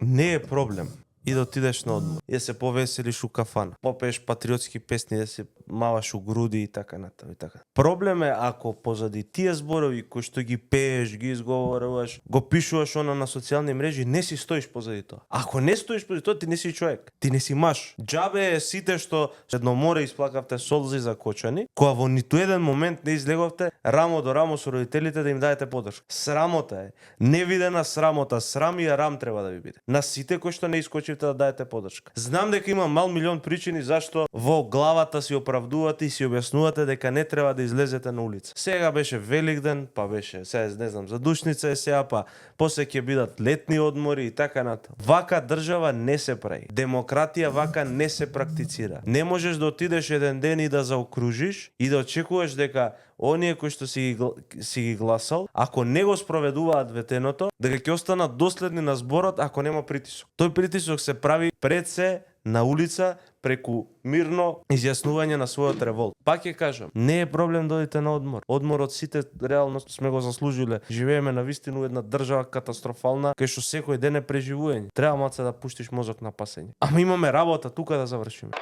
Не е проблем и да отидеш на одмор, и да се повеселиш у кафана, попееш патриотски песни, да се маваш у груди и така натаму и така. Проблем е ако позади тие зборови кои што ги пееш, ги изговоруваш, го пишуваш она на социјални мрежи, не си стоиш позади тоа. Ако не стоиш позади тоа, ти не си човек, ти не си маж. Џабе е сите што едно море исплакавте солзи за кочани, кога во ниту еден момент не излеговте рамо до рамо со родителите да им дадете поддршка. Срамота е. Невидена срамота, срам и арам треба да ви биде. На сите кои што не искочивте да дадете поддршка. Знам дека има мал милион причини зашто во главата си оправдувате и си објаснувате дека не треба да излезете на улица. Сега беше Великден, па беше, сега не знам, задушница е сега, па после ќе бидат летни одмори и така натаму. Вака држава не се прави. Демократија вака не се практицира. Не можеш да отидеш еден ден и да заокружиш и да очекуваш дека оние кои што си ги гласал, ако не го спроведуваат ветеното, дека ќе останат доследни на зборот ако нема притисок. Тој притисок се прави пред се на улица преку мирно изјаснување на својот револт. Пак ќе кажам, не е проблем да одите на одмор. Одморот сите реално сме го заслужиле. Живееме на вистина една држава катастрофална, кај што секој ден е преживување. Треба малце да пуштиш мозок на пасење. Ама имаме работа тука да завршиме.